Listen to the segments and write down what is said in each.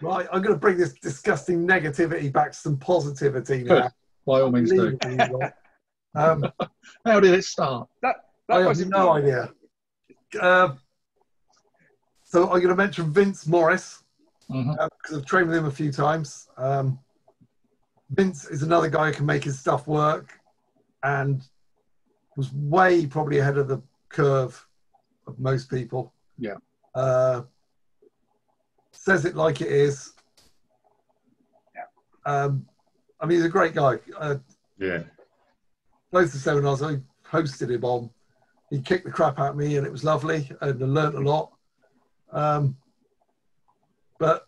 Right, I'm going to bring this disgusting negativity back to some positivity now. Good. By all means do. How did it start? I have no idea. So I'm going to mention Vince Morris, because I've trained with him a few times. Vince is another guy who can make his stuff work and was way probably ahead of the curve of most people. Yeah. Says it like it is. I mean, he's a great guy. Both the seminars I hosted him on, he kicked the crap out of me, and it was lovely, and I learnt a lot. But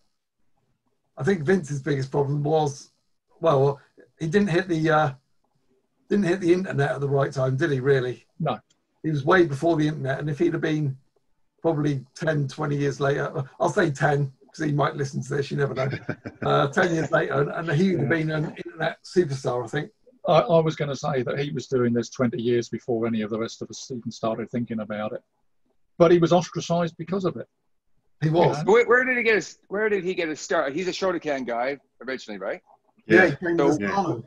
I think Vince's biggest problem was, well, he didn't hit the internet at the right time, did he? Really? No. He was way before the internet, and if he'd have been probably 10, 20 years later, I'll say 10, because he might listen to this, you never know. 10 years later, and he would have been an internet superstar, I think. I was going to say that he was doing this 20 years before any of the rest of us even started thinking about it. But he was ostracized because of it. He was. You know? Where did he get his start? He's a Shotokan guy originally, right? Yeah, he came to Asano.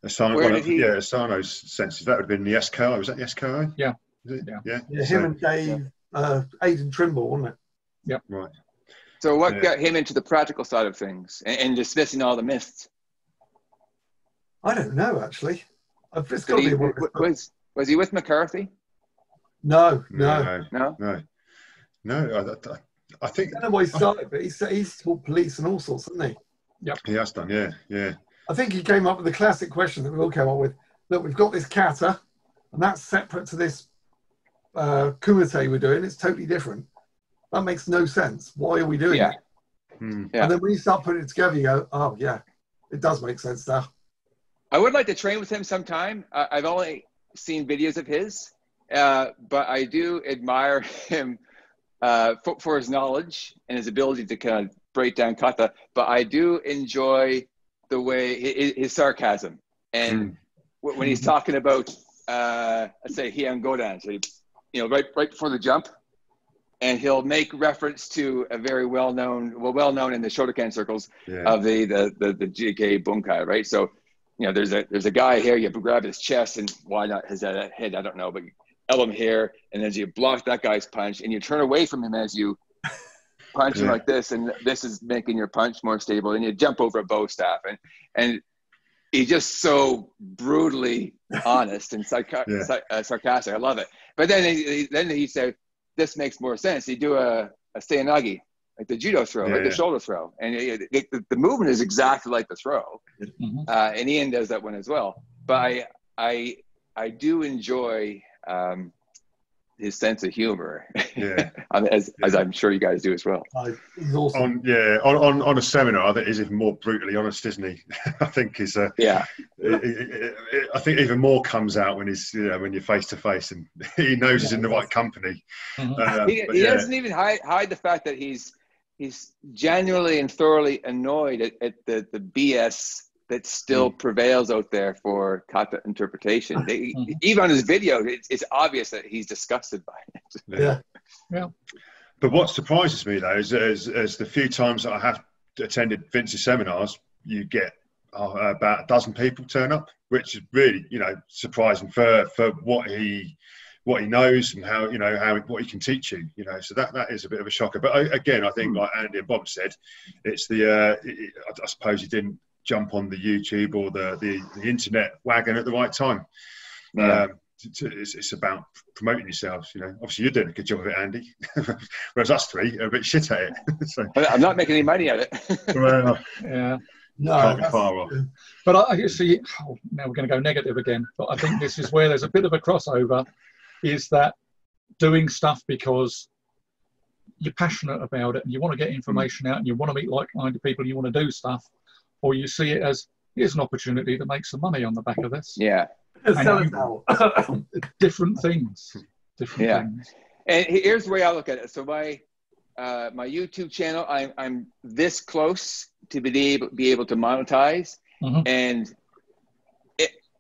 Asano's senses. That would have been the SKI. Was that the SKI? Yeah. Yeah, him and Dave, Aidan Trimble, wasn't it? Yep. Right. So what got him into the practical side of things and dismissing all the myths? I don't know, actually. It's got to be was he with McCarthy? No. I think. I don't know why he started, but he's taught police and all sorts, hasn't he? Yep. He has done, yeah. I think he came up with the classic question that we all came up with. Look, we've got this kata, and that's separate to this kumite we're doing. It's totally different. That makes no sense. Why are we doing it? And then when you start putting it together, you go, oh, yeah, it does make sense now. I would like to train with him sometime. I've only seen videos of his, but I do admire him for his knowledge and his ability to kind of break down kata. But I do enjoy the way his sarcasm, and when he's talking about, let's say Heian Godan, so right before the jump, and he'll make reference to a very well known in the Shotokan circles of the GK Bunkai, right? So, there's a guy here, you grab his chest, and why not his head, I don't know, but you elbow him here, and as you block that guy's punch, and you turn away from him as you punch him like this, and this is making your punch more stable, and you jump over a bow staff, and he's just so brutally honest and sarcastic. I love it. But then he said, this makes more sense. You do a seoinage, like the judo throw, like the shoulder throw. And the movement is exactly like the throw. And Ian does that one as well. But I do enjoy his sense of humor, as I'm sure you guys do as well. He's awesome. On a seminar, I think he's even more brutally honest, isn't he? I think he's I think even more comes out when he's when you're face to face, and he knows he's in the right company. He doesn't even hide the fact that he's genuinely and thoroughly annoyed at the BS that still prevails out there for kata interpretation. Even on his video, it's obvious that he's disgusted by it. Yeah. But what surprises me, though, is the few times that I have attended Vince's seminars, you get about a dozen people turn up, which is really, surprising for what he knows and how what he can teach you. So that is a bit of a shocker. But again, I think, like Andy and Bob said, it's I suppose he didn't jump on the YouTube or the internet wagon at the right time. It's about promoting yourselves. Obviously you're doing a good job of it, Andy, whereas us three are a bit shit at it. So, I'm not making any money at it. Well, no, can't be far off. But I see. Now we're going to go negative again. But I think this is where there's a bit of a crossover. Is that doing stuff because you're passionate about it and you want to get information out and you want to meet like-minded people and you want to do stuff, or you see it as, here's an opportunity to make some money on the back of this. Different things. Things. And here's the way I look at it. So my YouTube channel, I'm this close to be able to monetize. And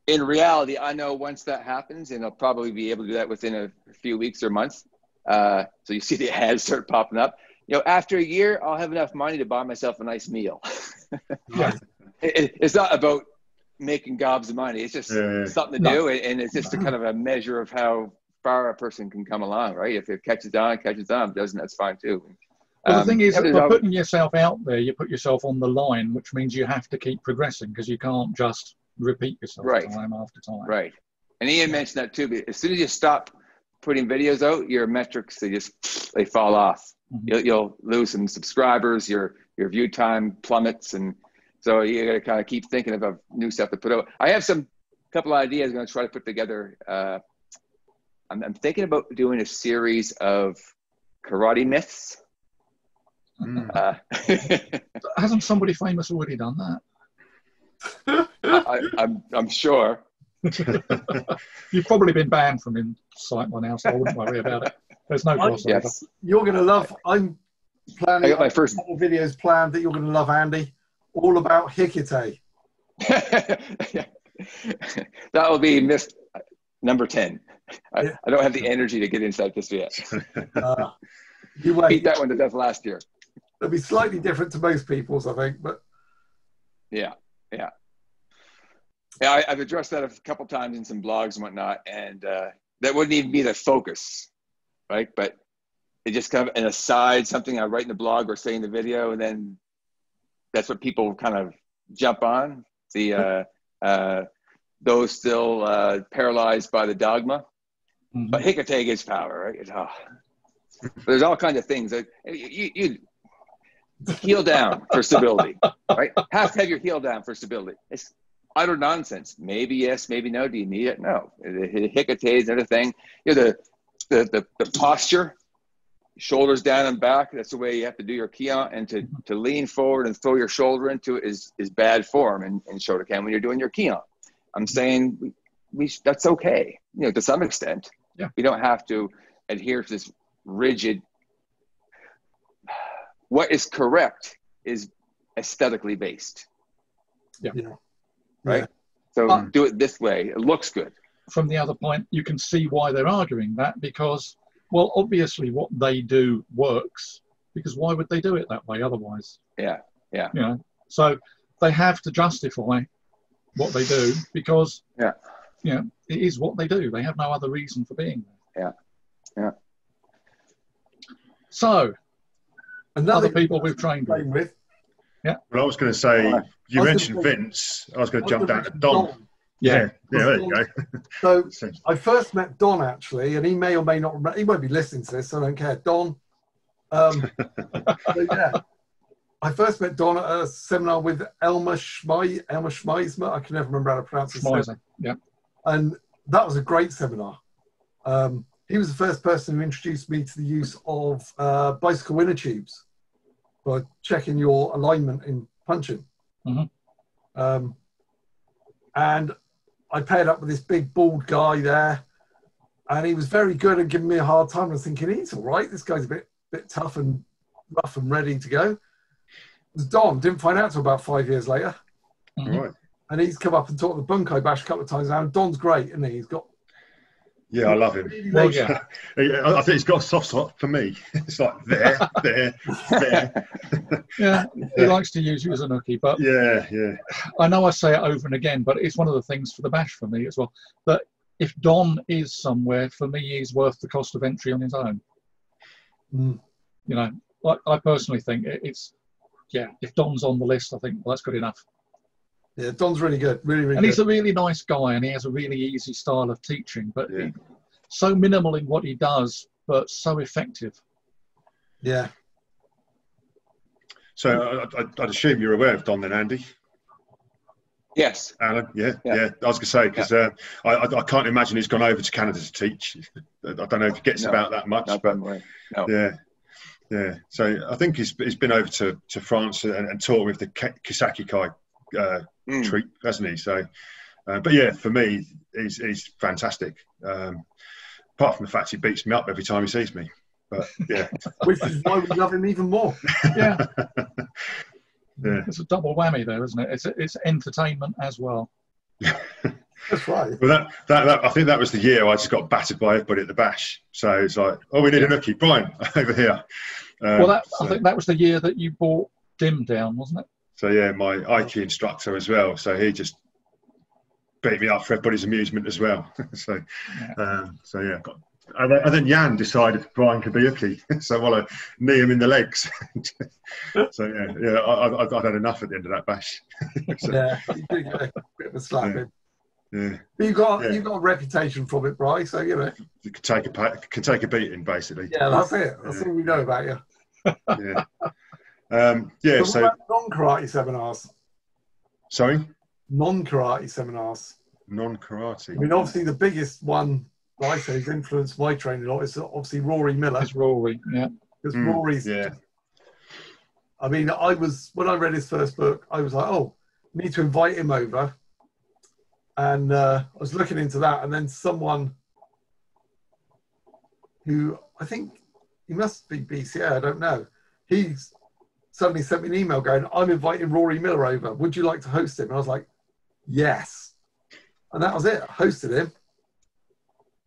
in reality, I know once that happens, and I'll probably be able to do that within a few weeks or months. So you see the ads start popping up. after a year, I'll have enough money to buy myself a nice meal. Yeah. It's not about making gobs of money. It's just something to do, and it's just a kind of a measure of how far a person can come along, right? If it catches on. If it doesn't, that's fine too. Well, the thing is, by putting yourself out there, you put yourself on the line, which means you have to keep progressing because you can't just repeat yourself time after time. Right. And Ian mentioned that too. But as soon as you stop putting videos out, your metrics they fall off. Mm-hmm. You'll lose some subscribers. Your view time plummets, and so you got to kind of keep thinking of new stuff to put out. I have couple of ideas I'm going to try to put together. I'm thinking about doing a series of karate myths. Hasn't somebody famous already done that? I'm sure. You've probably been banned from Insight by now, so I wouldn't worry about it. There's no crossover. Yes. You're going to love. I'm planning. I got my first couple videos planned that you're going to love, Andy. All about Hecate. That will be myth number 10. I don't have the energy to get inside this yet. You wait. Beat that one to death last year. It'll be slightly different to most people's, I think, but yeah. I've addressed that a couple times in some blogs and whatnot, and that wouldn't even be the focus, right? But it just kind of an aside, something I write in the blog or say in the video, and then that's what people kind of jump on. Those still paralyzed by the dogma, but Hecate gives power, right? There's all kinds of things that you heel down for stability, right? Have to have your heel down for stability. It's utter nonsense. Maybe yes, maybe no. Do you need it? No. Hecate is another thing. The posture, shoulders down and back. That's the way you have to do your Kion, and to lean forward and throw your shoulder into it is bad form in Shotokan when you're doing your Kion. I'm saying that's okay, to some extent. Yeah. We don't have to adhere to this rigid. What is correct is aesthetically based. Yeah. Right. So do it this way. It looks good. From the other point, you can see why they're arguing that, because, well, obviously what they do works, because why would they do it that way otherwise? Yeah. So they have to justify what they do because, it is what they do. They have no other reason for being there. Yeah. So, other people we've trained with. Yeah. Well, I was going to say, you mentioned Vince. I was going to jump down to Don. Yeah, there you go. So I first met Don, actually, and he may or may not remember. He won't be listening to this, so I don't care. Don. I first met Don at a seminar with Elmer Schmeismer. I can never remember how to pronounce his name. Yeah. And that was a great seminar. He was the first person who introduced me to the use of bicycle inner tubes by checking your alignment in punching. Mm-hmm. And I paired up with this big bald guy there, and he was very good at giving me a hard time. I was thinking, he's all right. This guy's a bit tough and rough and ready to go. It was Don. Didn't find out until about 5 years later. Mm-hmm. Right. And he's come up and taught the Bunkai Bash a couple of times now. And Don's great, isn't he? He's got... Yeah, I love him. Well, yeah. I think he's got a soft spot for me. It's like there. Yeah, he likes to use you as a nookie, but yeah. I know I say it over and again, but it's one of the things for the Bash for me as well. That if Don is somewhere, for me, he's worth the cost of entry on his own. I personally think it's if Don's on the list, I think, well, that's good enough. Yeah, Don's really good, really and good. He's a really nice guy, and he has a really easy style of teaching, but so minimal in what he does, but so effective. Yeah. So I'd assume you're aware of Don then, Andy? Yes. Alan, yeah. I was going to say, because I can't imagine he's gone over to Canada to teach. I don't know if he gets about that much. No. Yeah. So I think he's been over to France and taught with the Kisaki Kai treat, hasn't he? So, but yeah, for me, he's fantastic. Apart from the fact he beats me up every time he sees me, but yeah, which is why we love him even more. Yeah, it's a double whammy there, isn't it? It's entertainment as well. That's right. Well, that I think that was the year I just got battered by everybody at the Bash. So it's like, we need a nookie, Brian, over here. Well, I think that was the year that you brought Dim down, wasn't it? So yeah, my Aikido instructor as well. So he just beat me up for everybody's amusement as well. So yeah. And then Jan decided Brian could be Uki, so while I knee him in the legs. So yeah, I've had enough at the end of that bash. So, yeah, you did get a bit of a slap in. Yeah. But you got a reputation from it, Bri. So you can take a beating, basically. Yeah, that's it. That's all we know about you. Yeah. So non-karate seminars. Sorry. Non-karate seminars. Non-karate. I mean, obviously, the biggest one that I say has influenced my training a lot is obviously Rory Miller. It's Rory, yeah. Because Rory's. Yeah. I mean, when I read his first book, I was like, oh, I need to invite him over. And I was looking into that, and then someone who I think he must be BCA, I don't know. He suddenly sent me an email going, I'm inviting Rory Miller over. Would you like to host him? And I was like, yes. And that was it. I hosted him.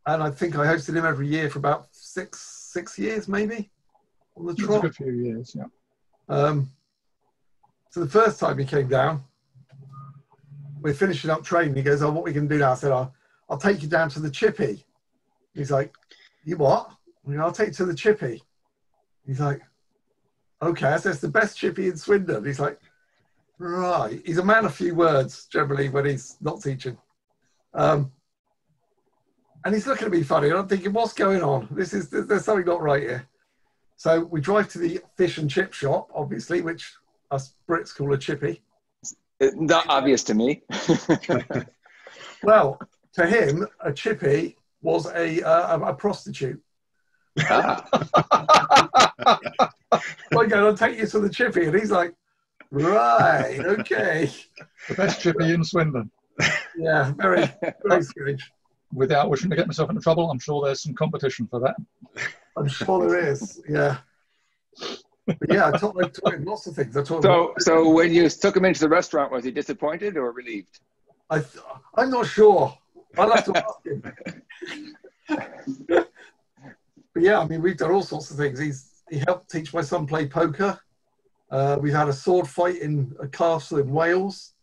And I think I hosted him every year for about six years, maybe, on the trot. A good few years, yeah. So the first time he came down, we're finishing up training. He goes, oh, what are we going to do now? I said, I'll take you down to the Chippy. He's like, you what? I mean, I'll take you to the Chippy. He's like, okay. I said, it's the best Chippy in Swindon. He's like, right. He's a man of few words, generally, when he's not teaching. And he's looking at me funny, and I'm thinking, what's going on? There's something not right here. So we drive to the fish and chip shop, obviously, which us Brits call a chippy. Not obvious to me. Well, to him, a chippy was a prostitute. I go, I'll take you to the chippy, and he's like, right, okay. The best chippy in Swindon. Yeah, very, very strange. Without wishing to get myself into trouble, I'm sure there's some competition for that. I'm sure there is, yeah. But yeah, I taught him lots of things. So when you took him into the restaurant, was he disappointed or relieved? I'm not sure. I'll have to ask him. But yeah, I mean, we've done all sorts of things. He helped teach my son play poker. We've had a sword fight in a castle in Wales.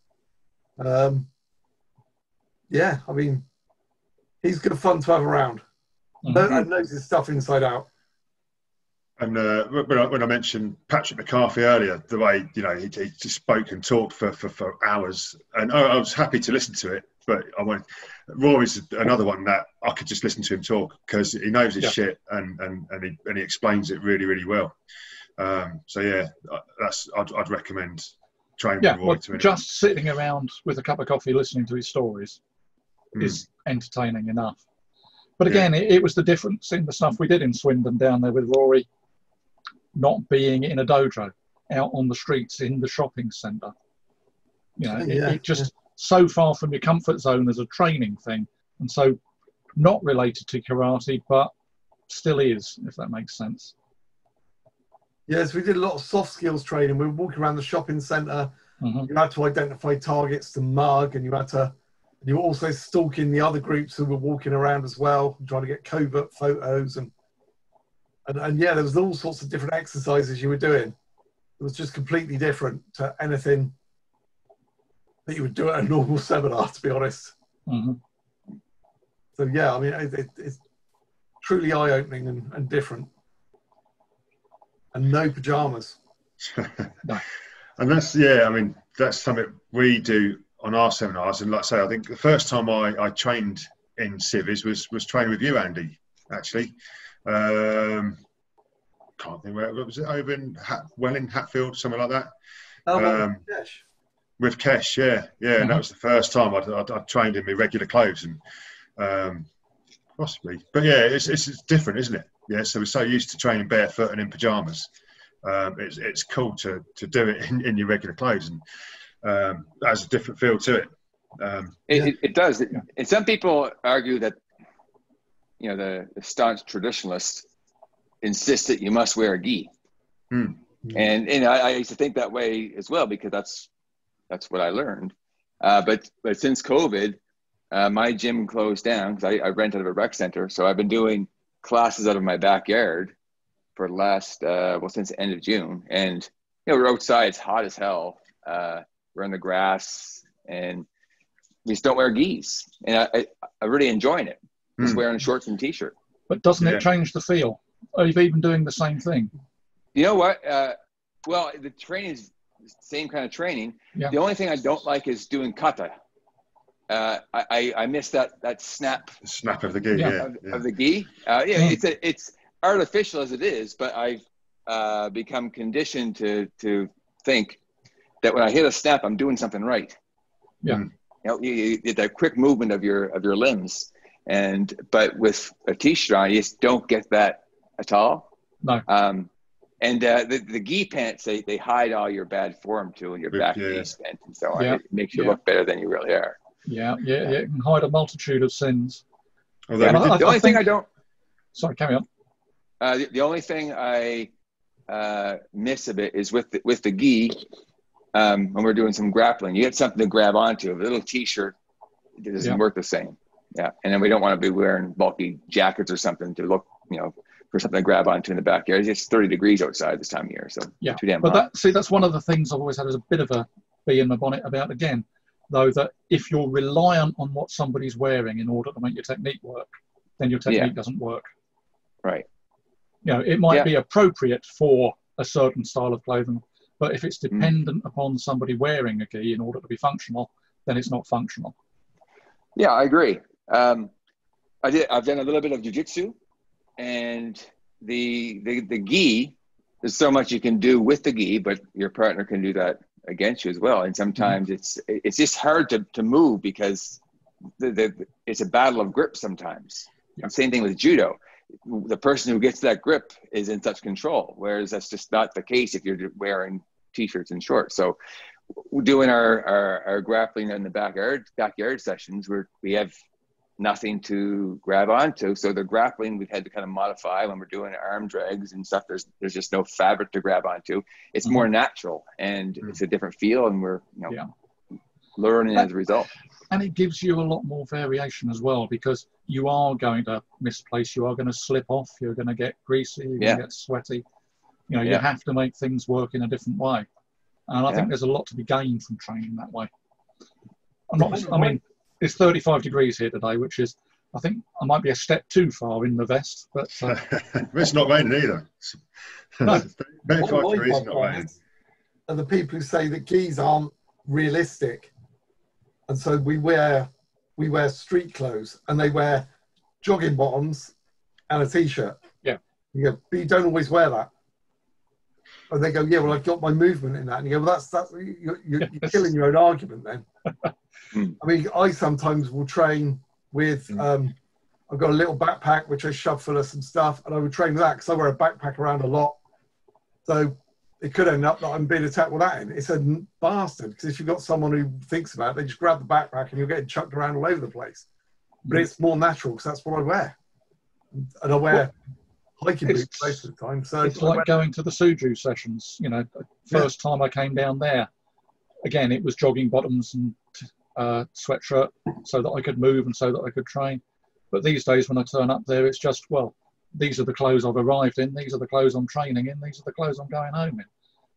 Yeah, I mean, he's good fun to have around. And knows his stuff inside out. And when I mentioned Patrick McCarthy earlier, the way he just spoke and talked for hours, and I was happy to listen to it. But Rory's another one that I could just listen to him talk because he knows his shit and he explains it really, really well. So yeah, I'd recommend training with Rory to just sitting around with a cup of coffee listening to his stories is entertaining enough. But again, it was the difference in the stuff we did in Swindon down there with Rory, not being in a dojo, out on the streets in the shopping centre. It just so far from your comfort zone as a training thing, and so not related to karate, but still is, if that makes sense. Yes, we did a lot of soft skills training. We were walking around the shopping centre. You had to identify targets to mug, and you were also stalking the other groups who were walking around as well, trying to get covert photos. And yeah, there was all sorts of different exercises you were doing. It was just completely different to anything that you would do at a normal seminar, to be honest. So yeah, I mean, it's truly eye-opening and different. And no pajamas. And that's something we do on our seminars. And like I say, I think the first time I trained in civvies was training with you, Andy, actually. Can't think where it was. It over in Welling, Hatfield, something like that. Kesh. With Kesh, yeah. And that was the first time I'd trained in my regular clothes, and possibly. But yeah, it's different, isn't it? Yeah, so we're so used to training barefoot and in pajamas. It's cool to do it in your regular clothes, and has a different feel to it. It does. And some people argue that the staunch traditionalists insist that you must wear a gi. And I used to think that way as well, because that's what I learned. But since COVID, my gym closed down because I rent out of a rec center. So I've been doing classes out of my backyard for the last since the end of June, and we're outside. It's hot as hell. We're in the grass, and we just don't wear gis, and I'm really enjoying it. Just wearing shorts and t-shirt. But doesn't it change the feel? Are you even doing the same thing? You know what? Well, the training is the same kind of training. Yeah. The only thing I don't like is doing kata. I miss that snap. The snap of the gi, of the gi. It's artificial as it is, but I've become conditioned to think that when I hit a snap, I'm doing something right. Yeah. You get that quick movement of your limbs, but with a t-shirt on, you just don't get that at all. No. And the gi pants, they hide all your bad form too, and your back knees bent and so on. It makes you look better than you really are. Yeah. It can hide a multitude of sins. The only thing I don't. Sorry, carry on. The only thing I miss a bit is with the gi. When we're doing some grappling, you get something to grab onto. A little t-shirt, it doesn't work the same. Yeah, and then we don't want to be wearing bulky jackets or something to look, for something to grab onto in the backyard. It's 30 degrees outside this time of year, so too damn hot. That's one of the things I've always had as a bit of a bee in my bonnet about. Again, though, that if you're reliant on what somebody's wearing in order to make your technique work, then your technique doesn't work. Right. It might be appropriate for a certain style of clothing, but if it's dependent upon somebody wearing a gi in order to be functional, then it's not functional. Yeah, I agree. I've done a little bit of jiu-jitsu, and the gi, there's so much you can do with the gi, but your partner can do that against you as well. And sometimes it's just hard to move because it's a battle of grip sometimes. Yeah. Same thing with judo. The person who gets that grip is in such control, whereas that's just not the case if you're wearing t-shirts and shorts. So we're doing our grappling in the backyard sessions where we have nothing to grab onto. So the grappling we've had to kind of modify when we're doing arm drags and stuff. There's just no fabric to grab onto. It's more natural, and it's a different feel, and we're learning as a result. And it gives you a lot more variation as well, because you are going to misplace, you are going to slip off, you're going to get greasy, you're going to get sweaty. You have to make things work in a different way. And I think there's a lot to be gained from training that way. It's 35 degrees here today, which is, I think I might be a step too far in the vest, but it's not raining either. No. 35 degrees is not raining. And the people who say that gis aren't realistic, and so we wear street clothes, and they wear jogging bottoms and a t-shirt. Yeah. You go, but you don't always wear that. And they go, yeah, well, I've got my movement in that. And you go, well, that's you're killing your own argument then. I mean, I sometimes will train with, I've got a little backpack which I shove full of some stuff, and I would train with that because I wear a backpack around a lot. So it could end up that I'm being attacked with that in. It's a bastard, because if you've got someone who thinks about it, they just grab the backpack and you're getting chucked around all over the place. But it's more natural because that's what I wear. And I wear hiking boots most of the time. So it's like going to the Suju sessions. First time I came down there, again, it was jogging bottoms and sweatshirt so that I could move and so that I could train. But these days when I turn up there, it's just, well, these are the clothes I've arrived in, these are the clothes I'm training in, these are the clothes I'm going home in.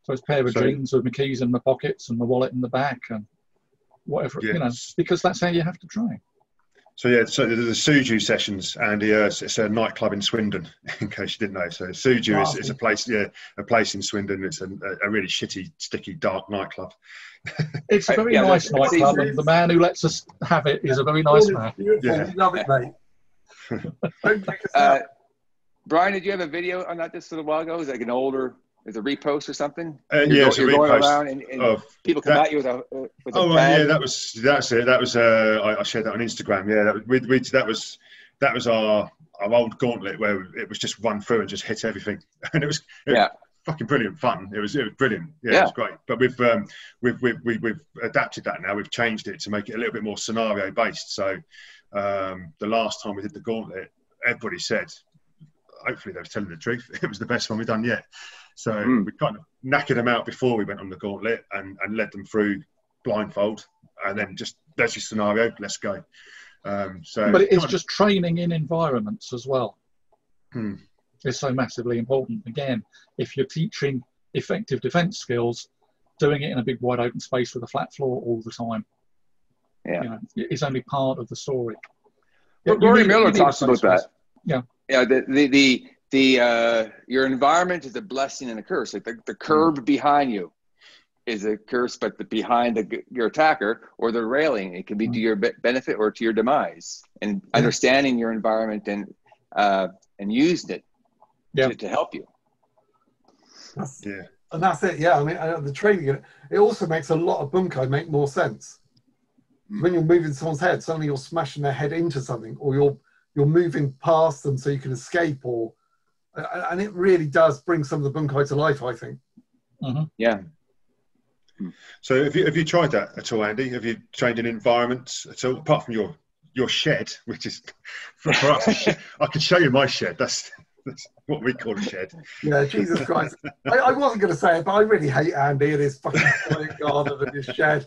So it's a pair of jeans with my keys in my pockets and my wallet in the back and whatever, because that's how you have to train. So the Suju sessions, Andy, it's a nightclub in Swindon, in case you didn't know. So Suju is a place in Swindon. It's a really shitty, sticky, dark nightclub. It's a very nice nightclub, and the man who lets us have it is a very nice man. Yeah. Love it, mate. Brian, did you have a video on that just a little while ago? Is it like an older? Is it a repost or something? It's a repost. Going around and people come at you with a pad. That's it. That was I shared that on Instagram. Yeah, that was our old gauntlet where it was just run through and just hit everything, and it was fucking brilliant fun. It was brilliant. Yeah, it was great. But we've adapted that now. We've changed it to make it a little bit more scenario based. So the last time we did the gauntlet, everybody said, hopefully they were telling the truth, it was the best one we've done yet. So we kind of knackered them out before we went on the gauntlet and led them through blindfold, and then just, there's your scenario, let's go. But it's just training in environments as well. is so massively important. Again, if you're teaching effective defence skills, doing it in a big wide open space with a flat floor all the time, is only part of the story. But Rory Miller talks about that. Yeah. Yeah. Your environment is a blessing and a curse. Like the curb behind you is a curse, but behind your attacker or the railing, it can be to your benefit or to your demise. And understanding your environment and using it to help you. And that's it. Yeah. I mean, the training, it also makes a lot of bunkai make more sense. When you're moving someone's head, suddenly you're smashing their head into something, or you're moving past them so you can escape, and it really does bring some of the bunkai to life, I think. Mm-hmm. Yeah. So have you tried that at all, Andy? Have you trained in environments at all, apart from your shed, which is for us a shed? I can show you my shed. That's what we call a shed. Yeah, Jesus Christ. I wasn't going to say it, but I really hate Andy and his fucking garden and his shed.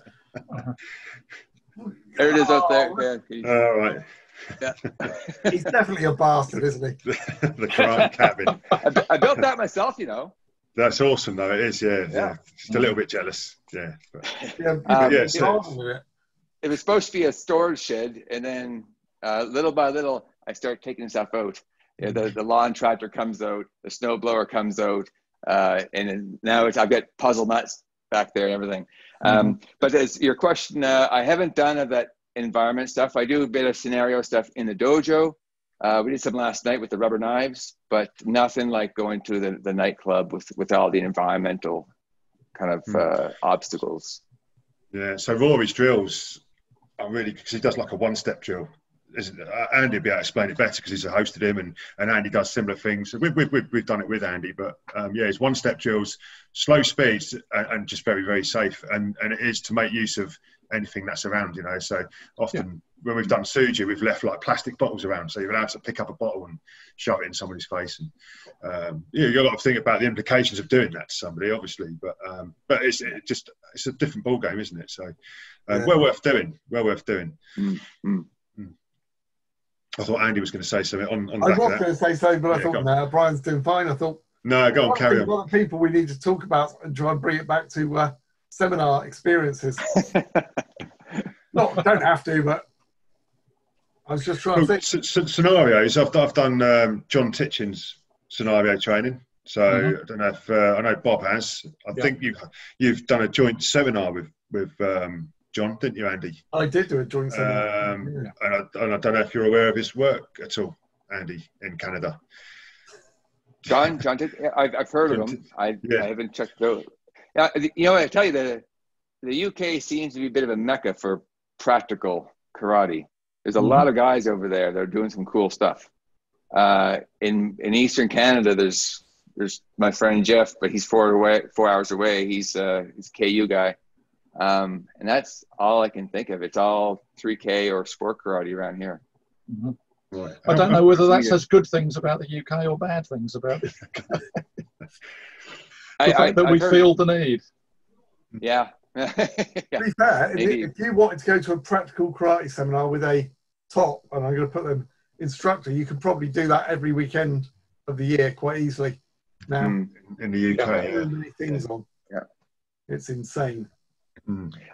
There it is up there. Yeah. All right. Yeah. He's definitely a bastard, isn't he? The karate cabin. I built that myself, you know. That's awesome, though. It is, yeah. Just a little bit jealous, yeah. It was supposed to be a storage shed, and then little by little, I start taking stuff out. Yeah, the lawn tractor comes out, the snow blower comes out, and now I've got puzzle nuts back there and everything. But as your question, I haven't done of that environment stuff. I do a bit of scenario stuff in the dojo. We did some last night with the rubber knives, but nothing like going to the nightclub with all the environmental kind of obstacles. Yeah, so Rory's drills are really, because he does like a one-step drill. Andy will be able to explain it better because he's hosted him, and Andy does similar things. We've done it with Andy, but it's one-step drills, slow speeds, and just very, very safe. And it is to make use of anything that's around, you know. So often when we've done Suju, we've left like plastic bottles around, so you're allowed to pick up a bottle and shove it in somebody's face. And you've got to think about the implications of doing that to somebody, obviously. But it's a different ball game, isn't it? So well worth doing. Well worth doing. I thought Andy was going to say something on I was going to say something, but I thought, no, Brian's doing fine. I thought, no, go on, carry on. One of the people we need to talk about and try and bring it back to seminar experiences. Don't have to, but I was just trying to think. Scenarios. I've done John Titchin's scenario training. So I don't know if I know Bob has. I think you've done a joint seminar with John, didn't you, Andy? I did do a joint seminar. And I don't know if you're aware of his work at all, Andy, in Canada. John did. I've heard of him. I haven't checked it out. You know, I tell you, the UK seems to be a bit of a mecca for practical karate. There's a lot of guys over there that are doing some cool stuff. In Eastern Canada, there's my friend Jeff, but he's 4 hours away. He's a KU guy. And that's all I can think of. It's all 3K or sport karate around here. Right. I don't know whether that says good things about the UK or bad things about the UK. The fact that we feel the need. Yeah. To be fair, if you wanted to go to a practical karate seminar with a top, and I'm going to put them instructor, you could probably do that every weekend of the year quite easily now. In the UK, so many things on. Yeah, it's insane.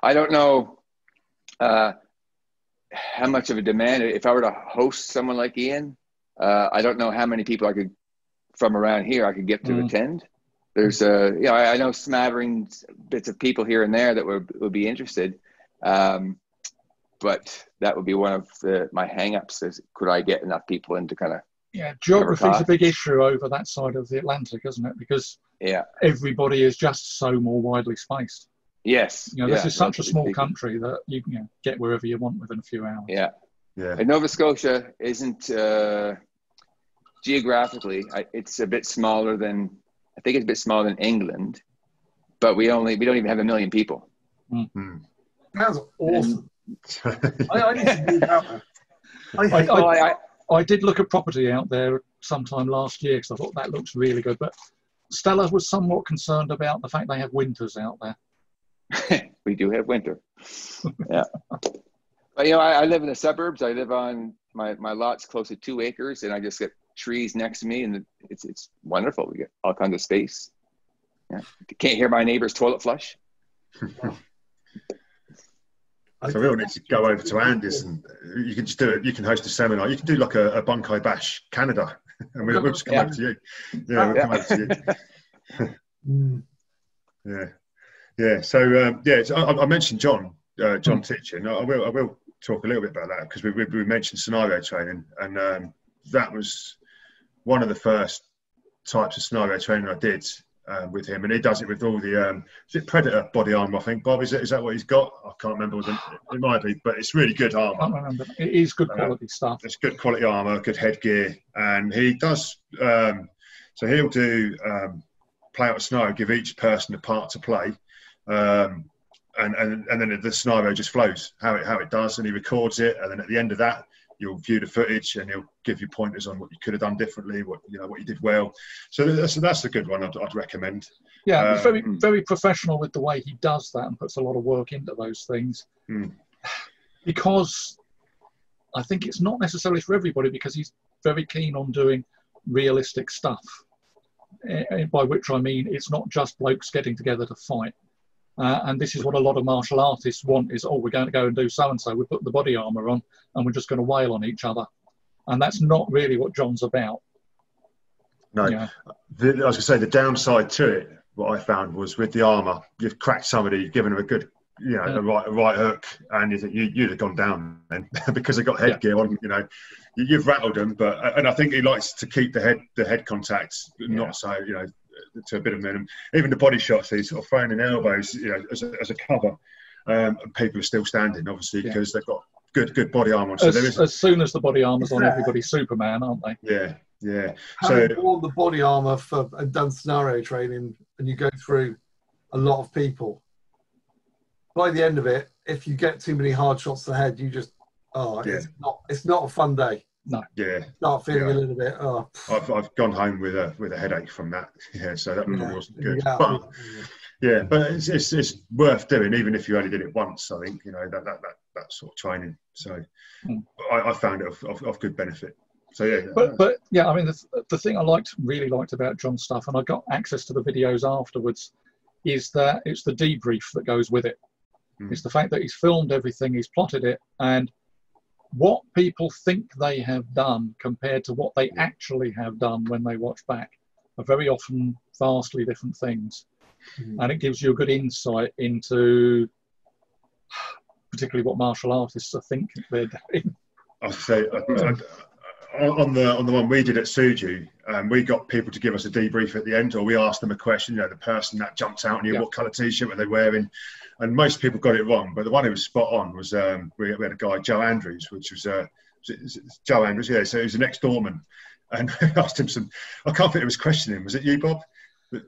I don't know how much of a demand, if I were to host someone like Ian, I don't know how many people I could, from around here, I could get to attend. There's I know smatterings, bits of people here and there that would be interested. But that would be one of my hang-ups is, could I get enough people in to kind of... Yeah, geography is a big issue over that side of the Atlantic, isn't it? Because everybody is just so more widely spaced. Yes. You know, this is such a small country that you can get wherever you want within a few hours. Yeah. And Nova Scotia isn't geographically, it's a bit smaller than, I think it's a bit smaller than England, but we don't even have 1 million people. Sounds awesome. I need to move out there. I did look at property out there sometime last year because I thought that looks really good. But Stella was somewhat concerned about the fact they have winters out there. We do have winter. Yeah. But, I live in the suburbs. I live on my lot's close to 2 acres, and I just get trees next to me, and it's wonderful. We get all kinds of space. Yeah. Can't hear my neighbor's toilet flush. So we all need to go over to Andy's, and you can just do it. You can host a seminar. You can do like a Bunkai Bash Canada, and we'll just come over to you. Yeah, we'll come over to you. Yeah. So so I mentioned John teaching. I will talk a little bit about that, because we mentioned scenario training, and that was one of the first types of scenario training I did. With him, and he does it with all the is it Predator body armor, I think. Bob, is that what he's got? I can't remember. It might be, but it's really good armor. I can't remember. It is good quality stuff. It's good quality armor, good headgear, and he does. So he'll do play out a scenario, give each person a part to play, and then the scenario just flows how it does, and he records it, and then at the end of that, you'll view the footage, and he'll give you pointers on what you could have done differently, what you did well. So that's a good one. I'd recommend. Yeah, he's very, very professional with the way he does that, and puts a lot of work into those things. Because I think it's not necessarily for everybody, because he's very keen on doing realistic stuff. By which I mean, it's not just blokes getting together to fight. And this is what a lot of martial artists want, is, we're going to go and do so-and-so. We put the body armor on, and we're just going to wail on each other. And that's not really what John's about. No. I was going to say, the downside to it, what I found was, with the armor, you've cracked somebody, you've given them a good, a right hook, and you think you'd have gone down then because they got headgear on. You've rattled them, and I think he likes to keep the head contact, not so to a bit of minimum. Even the body shots, he's sort of throwing in elbows, as a cover. People are still standing, obviously, because they've got good body armor. So as soon as the body armor's on, everybody's Superman, aren't they? Yeah. Having worn the body armor and done scenario training, and you go through a lot of people, by the end of it, if you get too many hard shots to the head, you just it's not a fun day. No. Yeah. Start feeling a little bit. I've gone home with a headache from that. Yeah, so that wasn't good. But it's worth doing, even if you only did it once. I think that sort of training. So I found it of good benefit. So But I mean, the thing I really liked about John's stuff, and I got access to the videos afterwards, is that it's the debrief that goes with it. It's the fact that he's filmed everything, he's plotted it, and what people think they have done compared to what they actually have done when they watch back are very often vastly different things. And it gives you a good insight into particularly what martial artists are thinking they're doing. I was say, on the one we did at Suju, we got people to give us a debrief at the end, or we asked them a question. The person that jumped out and what colour t-shirt were they wearing, and most people got it wrong. But the one who was spot on was we had a guy, Joe Andrews, which was Joe Andrews, so he was an ex-doorman, and we asked him some. I can't think it was questioning. Was it you, Bob?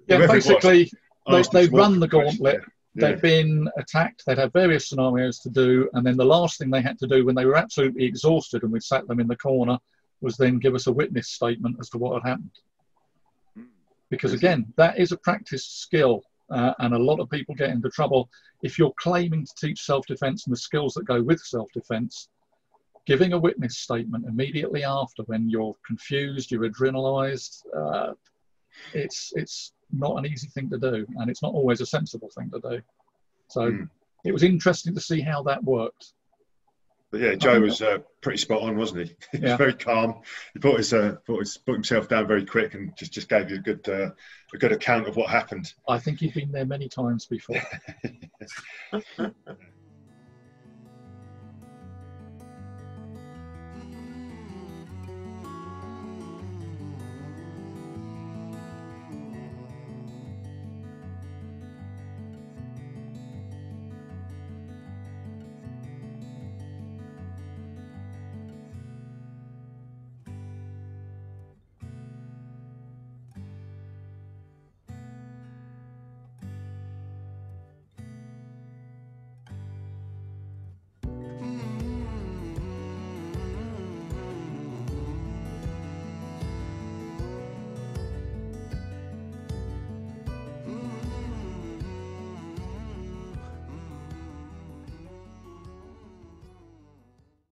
Yeah, basically they'd run the gauntlet. They'd been attacked, they'd had various scenarios to do, and then the last thing they had to do when they were absolutely exhausted and we'd sat them in the corner was then give us a witness statement as to what had happened. Because again, that is a practiced skill, and a lot of people get into trouble. If you're claiming to teach self-defense and the skills that go with self-defense, giving a witness statement immediately after, when you're confused, you're adrenalized, it's not an easy thing to do, and it's not always a sensible thing to do. So it was interesting to see how that worked. But Joe was pretty spot on, wasn't he? He was very calm. He put himself down very quick, and just gave you a good account of what happened. I think he'd been there many times before.